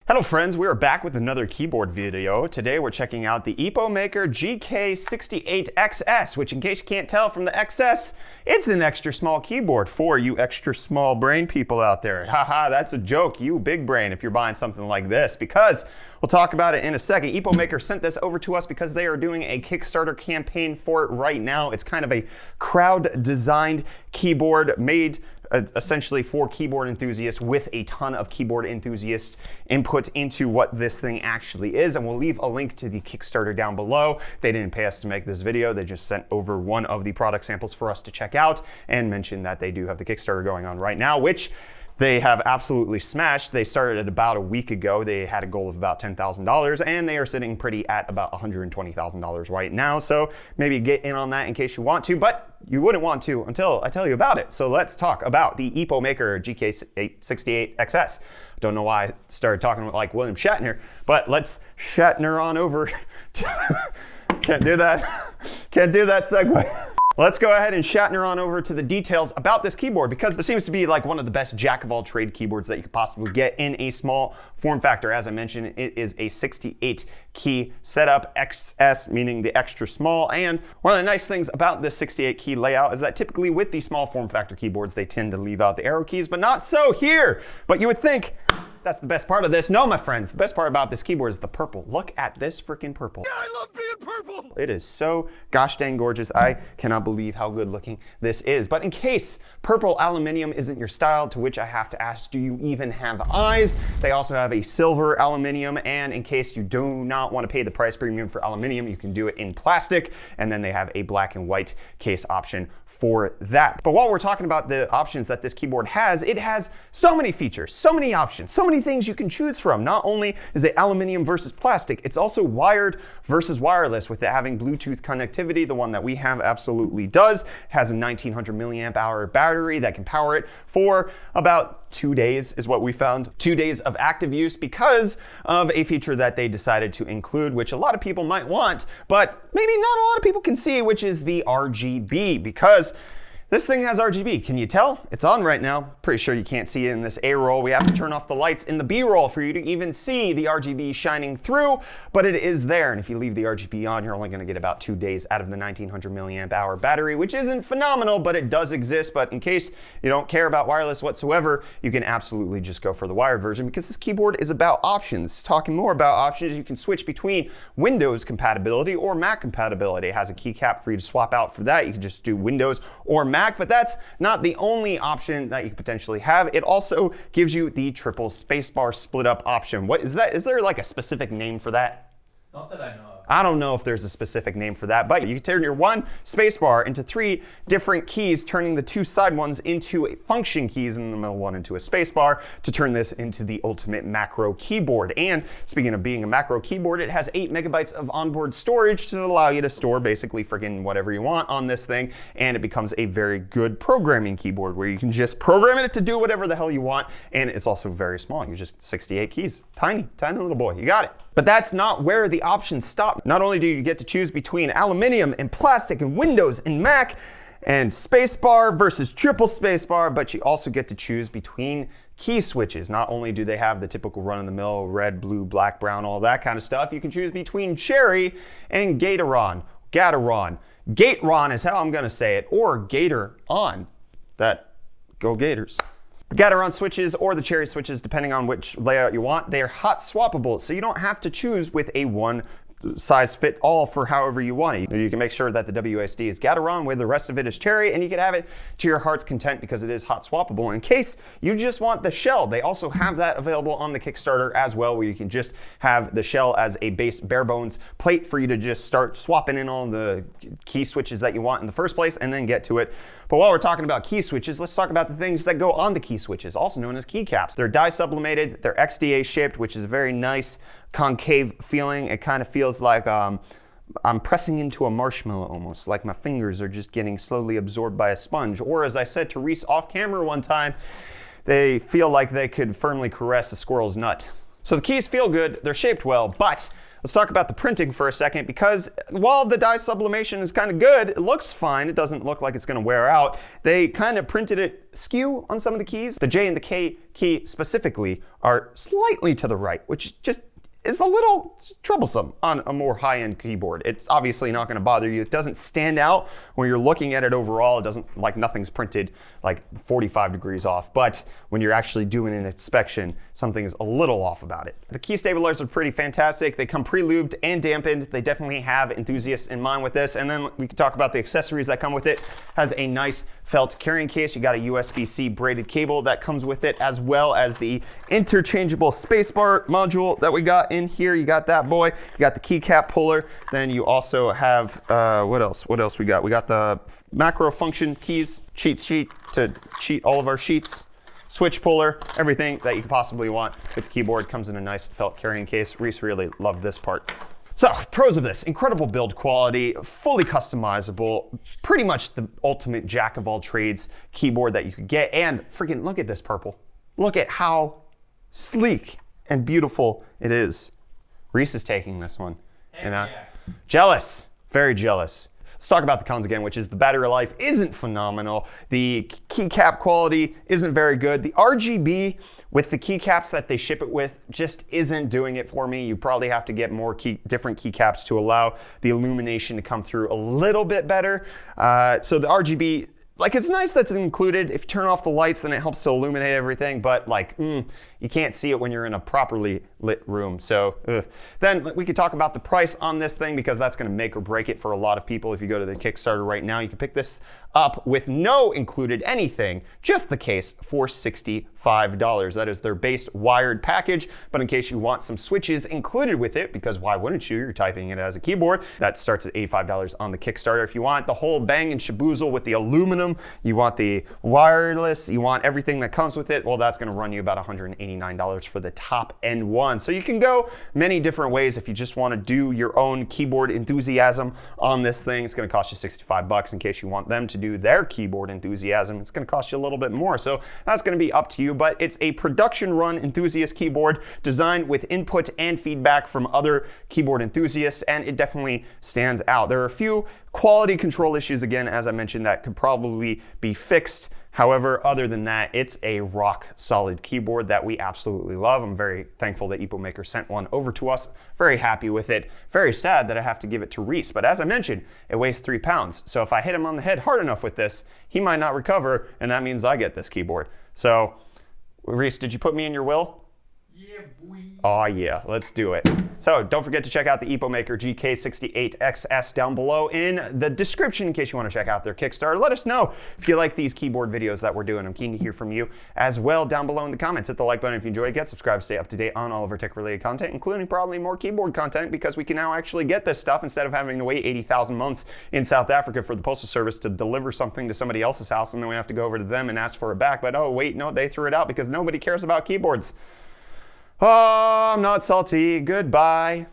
Hello friends, we are back with another keyboard video. Today we're checking out the Epomaker GK68XS, which in case you can't tell from the XS, it's an extra small keyboard for you extra small brain people out there. Haha, that's a joke, you big brain, if you're buying something like this, because we'll talk about it in a second. Epomaker sent this over to us because they are doing a Kickstarter campaign for it right now. It's kind of a crowd-designed keyboard made essentially for keyboard enthusiasts with a ton of keyboard enthusiast input into what this thing actually is, and we'll leave a link to the Kickstarter down below. They didn't pay us to make this video, they just sent over one of the product samples for us to check out and mention that they do have the Kickstarter going on right now, which they have absolutely smashed. They started about a week ago. They had a goal of about $10,000 and they are sitting pretty at about $120,000 right now. So maybe get in on that in case you want to, but you wouldn't want to until I tell you about it. So let's talk about the Epomaker GK68XS. Don't know why I started talking like William Shatner, but let's Shatner on over. Can't do that. Can't do that segue. Let's go ahead and Shatner on over to the details about this keyboard, because this seems to be like one of the best jack-of-all-trade keyboards that you could possibly get in a small form factor. As I mentioned, it is a 68 key setup, XS meaning the extra small, and one of the nice things about this 68 key layout is that typically with these small form factor keyboards, they tend to leave out the arrow keys, but not so here. But you would think, that's the best part of this. No, my friends, the best part about this keyboard is the purple. Look at this freaking purple. Yeah, I love being purple. It is so gosh dang gorgeous. I cannot believe how good looking this is. But in case purple aluminum isn't your style, to which I have to ask, do you even have eyes? They also have a silver aluminum, and in case you do not want to pay the price premium for aluminum, you can do it in plastic, and then they have a black and white case option for that. But while we're talking about the options that this keyboard has, it has so many features, so many options, so many things you can choose from. Not only is it aluminum versus plastic, it's also wired versus wireless, with it having Bluetooth connectivity. The one that we have absolutely does. It has a 1900 milliamp hour battery that can power it for about 2 days is what we found. 2 days of active use because of a feature that they decided to include, which a lot of people might want, but maybe not a lot of people can see, which is the RGB, because this thing has RGB. Can you tell? It's on right now. Pretty sure you can't see it in this A roll. We have to turn off the lights in the B roll for you to even see the RGB shining through, but it is there. And if you leave the RGB on, you're only gonna get about 2 days out of the 1900 milliamp hour battery, which isn't phenomenal, but it does exist. But in case you don't care about wireless whatsoever, you can absolutely just go for the wired version, because this keyboard is about options. Talking more about options, you can switch between Windows compatibility or Mac compatibility. It has a keycap for you to swap out for that. You can just do Windows or Mac. But that's not the only option that you could potentially have. It also gives you the triple spacebar split up option. What is that? Is there like a specific name for that? Not that I know of. I don't know if there's a specific name for that, but you can turn your one spacebar into 3 different keys, turning the 2 side ones into function keys and the middle one into a spacebar to turn this into the ultimate macro keyboard. And speaking of being a macro keyboard, it has 8 megabytes of onboard storage to allow you to store basically freaking whatever you want on this thing, and it becomes a very good programming keyboard where you can just program it to do whatever the hell you want, and it's also very small. You're just 68 keys. Tiny, tiny little boy. You got it. But that's not where the options stop. Not only do you get to choose between aluminum and plastic and Windows and Mac and spacebar versus triple spacebar, but you also get to choose between key switches. Not only do they have the typical run-of-the-mill red, blue, black, brown, all that kind of stuff, you can choose between Cherry and Gatoron. Gateron is how I'm gonna say it, or Gator on. That, go Gators. The Gatoron switches or the Cherry switches, depending on which layout you want, they are hot swappable, so you don't have to choose with a one size fit all for however you want it. You can make sure that the WSD is Gatoron, where the rest of it is Cherry, and you can have it to your heart's content because it is hot swappable. In case you just want the shell, they also have that available on the Kickstarter as well, where you can just have the shell as a base bare bones plate for you to just start swapping in all the key switches that you want in the first place and then get to it. But while we're talking about key switches, let's talk about the things that go on the key switches, also known as keycaps. They're die sublimated, they're XDA shaped, which is a very nice concave feeling. It kind of feels like I'm pressing into a marshmallow almost, like my fingers are just getting slowly absorbed by a sponge. Or as I said to Reece off camera one time, they feel like they could firmly caress a squirrel's nut. So the keys feel good, they're shaped well, but let's talk about the printing for a second, because while the dye sublimation is kind of good, it looks fine, it doesn't look like it's going to wear out, they kind of printed it skew on some of the keys. The J and the K key specifically are slightly to the right, which just is a little troublesome on a more high-end keyboard. It's obviously not going to bother you. It doesn't stand out when you're looking at it overall. It doesn't, like, nothing's printed like 45 degrees off, but when you're actually doing an inspection, something is a little off about it. The key stabilizers are pretty fantastic. They come pre-lubed and dampened. They definitely have enthusiasts in mind with this. And then we can talk about the accessories that come with it. Has a nice felt carrying case. You got a USB-C braided cable that comes with it, as well as the interchangeable spacebar module that we got in here. You got that boy. You got the keycap puller. Then you also have, what else? What else we got? We got the macro function keys, cheat sheet to cheat all of our sheets, switch puller, everything that you could possibly want with the keyboard comes in a nice felt carrying case. Reece really loved this part. So, pros of this: incredible build quality, fully customizable, pretty much the ultimate jack of all trades keyboard that you could get. And freaking look at this purple. Look at how sleek and beautiful it is. Reece is taking this one. And jealous, very jealous. Let's talk about the cons again, which is the battery life isn't phenomenal. The keycap quality isn't very good. The RGB with the keycaps that they ship it with just isn't doing it for me. You probably have to get more different keycaps to allow the illumination to come through a little bit better. So the RGB, like, it's nice that's included. If you turn off the lights, then it helps to illuminate everything, but like, you can't see it when you're in a properly lit room. So then we could talk about the price on this thing, because that's gonna make or break it for a lot of people. If you go to the Kickstarter right now, you can pick this up with no included anything, just the case, for $65. That is their base wired package, but in case you want some switches included with it, because why wouldn't you? You're typing it as a keyboard. That starts at $85 on the Kickstarter. If you want the whole bang and shaboozle with the aluminum, you want the wireless, you want everything that comes with it, well, that's gonna run you about $189 for the top end one. So you can go many different ways if you just want to do your own keyboard enthusiasm on this thing. It's going to cost you 65 bucks. In case you want them to do their keyboard enthusiasm, it's going to cost you a little bit more. So that's going to be up to you, but it's a production run enthusiast keyboard designed with input and feedback from other keyboard enthusiasts, and it definitely stands out. There are a few quality control issues, again, as I mentioned, that could probably be fixed. However, other than that, it's a rock solid keyboard that we absolutely love. I'm very thankful that Epomaker sent one over to us. Very happy with it. Very sad that I have to give it to Reece, but as I mentioned, it weighs 3 pounds. So if I hit him on the head hard enough with this, he might not recover, and that means I get this keyboard. So, Reece, did you put me in your will? Yeah, boy. Oh yeah, let's do it. So don't forget to check out the Epomaker GK68XS down below in the description in case you want to check out their Kickstarter. Let us know if you like these keyboard videos that we're doing. I'm keen to hear from you as well down below in the comments. Hit the like button if you enjoyed. Get subscribed, stay up to date on all of our tech-related content, including probably more keyboard content, because we can now actually get this stuff instead of having to wait 80,000 months in South Africa for the Postal Service to deliver something to somebody else's house, and then we have to go over to them and ask for it back. But oh wait, no, they threw it out because nobody cares about keyboards. Oh, I'm not salty. Goodbye.